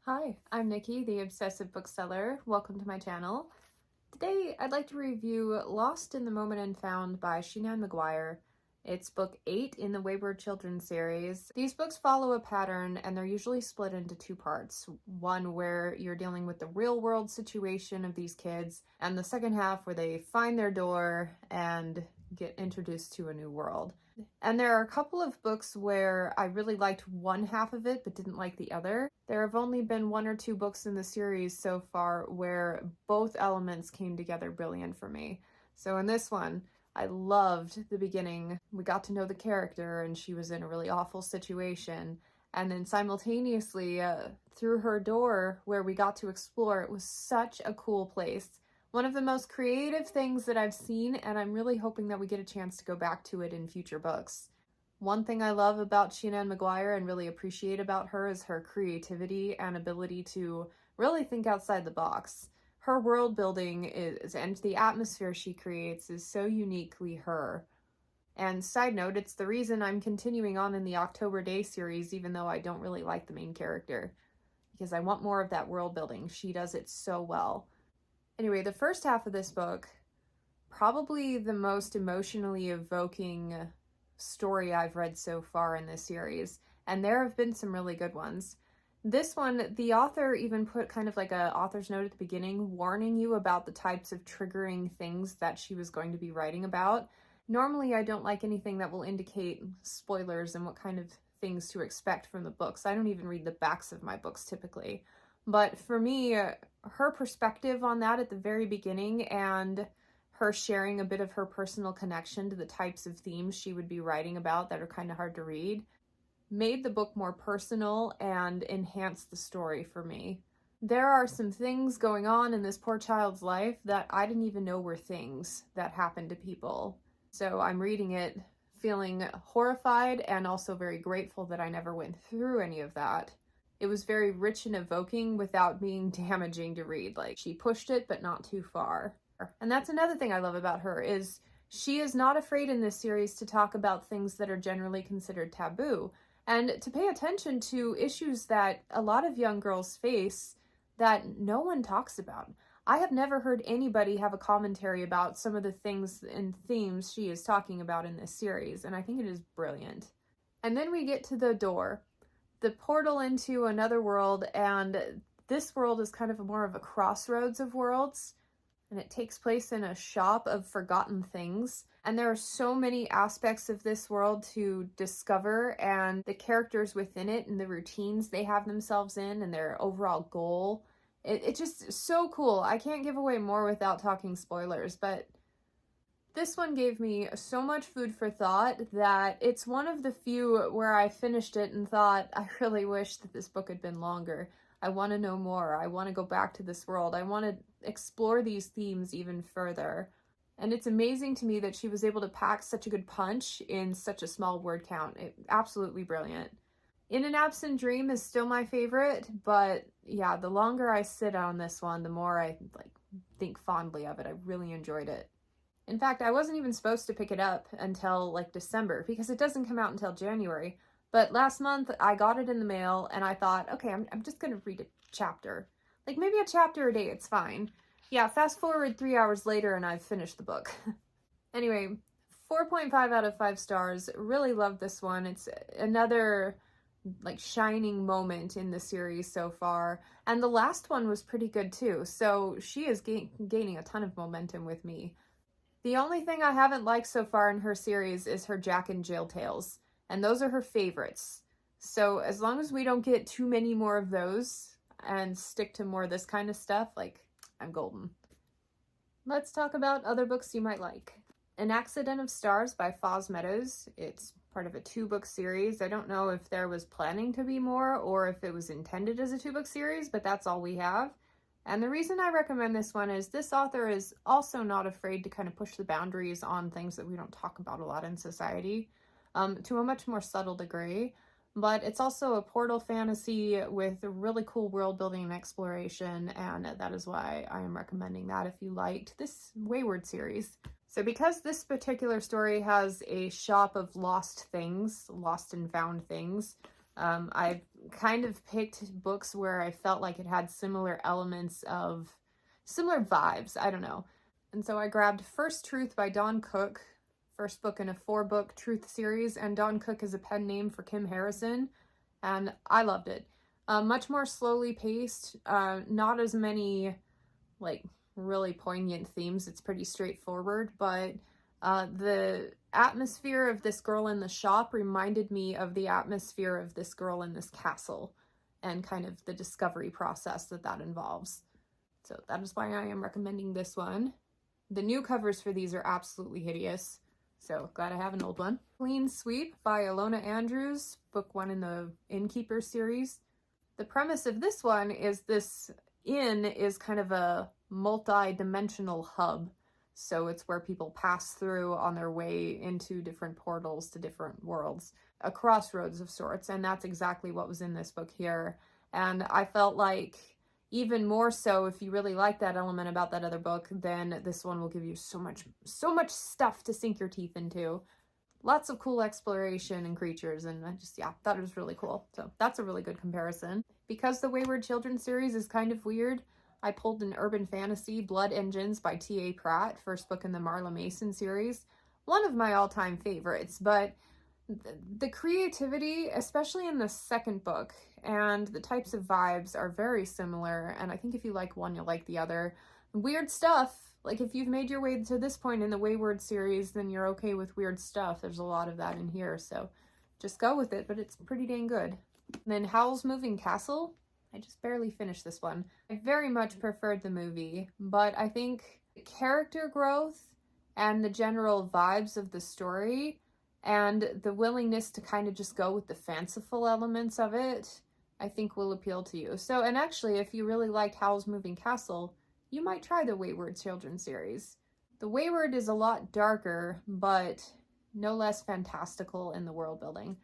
Hi, I'm Nikki, the Obsessive Bookseller. Welcome to my channel. Today, I'd like to review Lost in the Moment and Found by Seanan McGuire. It's book 8 in the Wayward Children series. These books follow a pattern and they're usually split into two parts. One where you're dealing with the real world situation of these kids, and the second half where they find their door and get introduced to a new world. And there are a couple of books where I really liked one half of it but didn't like the other. There have only been one or two books in the series so far where both elements came together brilliant for me. So in this one, I loved the beginning. We got to know the character and she was in a really awful situation. And then simultaneously, through her door where we got to explore, it was such a cool place. One of the most creative things that I've seen, and I'm really hoping that we get a chance to go back to it in future books. One thing I love about Seanan McGuire and really appreciate about her is her creativity and ability to really think outside the box. Her world building and the atmosphere she creates is so uniquely her. And side note, it's the reason I'm continuing on in the October Day series, even though I don't really like the main character, because I want more of that world building. She does it so well. Anyway, the first half of this book, probably the most emotionally evoking story I've read so far in this series, and there have been some really good ones. This one, the author even put kind of like a author's note at the beginning, warning you about the types of triggering things that she was going to be writing about. Normally, I don't like anything that will indicate spoilers and what kind of things to expect from the books. I don't even read the backs of my books typically. But for me, her perspective on that at the very beginning and her sharing a bit of her personal connection to the types of themes she would be writing about that are kind of hard to read made the book more personal and enhanced the story for me. There are some things going on in this poor child's life that I didn't even know were things that happened to people. So I'm reading it feeling horrified and also very grateful that I never went through any of that. It was very rich and evoking without being damaging to read. Like, she pushed it, but not too far. And that's another thing I love about her, is she is not afraid in this series to talk about things that are generally considered taboo, and to pay attention to issues that a lot of young girls face that no one talks about. I have never heard anybody have a commentary about some of the things and themes she is talking about in this series, and I think it is brilliant. And then we get to the door, the portal into another world, and this world is kind of more of a crossroads of worlds, and it takes place in a shop of forgotten things. And there are so many aspects of this world to discover, and the characters within it and the routines they have themselves in and their overall goal. It's just so cool. I can't give away more without talking spoilers, but this one gave me so much food for thought that it's one of the few where I finished it and thought, I really wish that this book had been longer. I want to know more. I want to go back to this world. I want to explore these themes even further. And it's amazing to me that she was able to pack such a good punch in such a small word count. Absolutely brilliant. In an Absent Dream is still my favorite, but yeah, the longer I sit on this one, the more I think fondly of it. I really enjoyed it. In fact, I wasn't even supposed to pick it up until December, because it doesn't come out until January. But last month I got it in the mail and I thought, okay, I'm just gonna read a chapter. Maybe a chapter a day, it's fine. Yeah, fast forward 3 hours later and I've finished the book. Anyway, 4.5 out of 5 stars. Really loved this one. It's another shining moment in the series so far. And the last one was pretty good too. So she is gaining a ton of momentum with me. The only thing I haven't liked so far in her series is her Jack and Jill tales, and those are her favorites. So as long as we don't get too many more of those and stick to more of this kind of stuff, I'm golden. Let's talk about other books you might like. An Accident of Stars by Foz Meadows. It's part of a 2-book series. I don't know if there was planning to be more or if it was intended as a 2-book series, but that's all we have. And the reason I recommend this one is this author is also not afraid to kind of push the boundaries on things that we don't talk about a lot in society, to a much more subtle degree. But it's also a portal fantasy with a really cool world building and exploration, and that is why I am recommending that if you liked this Wayward series. So because this particular story has a shop of lost things, lost and found things, I've kind of picked books where I felt like it had similar elements of similar vibes. I don't know. And so I grabbed First Truth by Dawn Cook, first book in a 4-book Truth series, and Dawn Cook is a pen name for Kim Harrison, and I loved it. Much more slowly paced, not as many like really poignant themes. It's pretty straightforward, but the atmosphere of this girl in the shop reminded me of the atmosphere of this girl in this castle and kind of the discovery process that involves. So that is why I am recommending this one. The new covers for these are absolutely hideous, so glad I have an old one. Clean Sweep by Alona Andrews, book 1 in the Innkeeper series. The premise of this one is this inn is kind of a multi-dimensional hub. So it's where people pass through on their way into different portals to different worlds, a crossroads of sorts. And that's exactly what was in this book here. And I felt like even more so, if you really like that element about that other book, then this one will give you so much stuff to sink your teeth into. Lots of cool exploration and creatures, and I just, yeah, thought it was really cool. So that's a really good comparison. Because the Wayward Children series is kind of weird, I pulled an urban fantasy, Blood Engines by T.A. Pratt, first book in the Marla Mason series. One of my all-time favorites, but the creativity, especially in the second book, and the types of vibes are very similar, and I think if you like one, you'll like the other. Weird stuff, like if you've made your way to this point in the Wayward series, then you're okay with weird stuff. There's a lot of that in here, so just go with it, but it's pretty dang good. And then Howl's Moving Castle. I just barely finished this one. I very much preferred the movie, but I think the character growth and the general vibes of the story and the willingness to kind of just go with the fanciful elements of it, I think will appeal to you. So, and actually, if you really liked Howl's Moving Castle, you might try the Wayward Children series. The Wayward is a lot darker, but no less fantastical in the world building.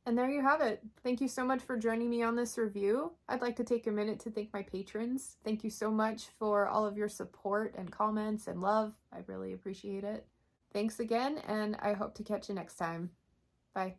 And there you have it. Thank you so much for joining me on this review. I'd like to take a minute to thank my patrons. Thank you so much for all of your support and comments and love. I really appreciate it. Thanks again, and I hope to catch you next time. Bye.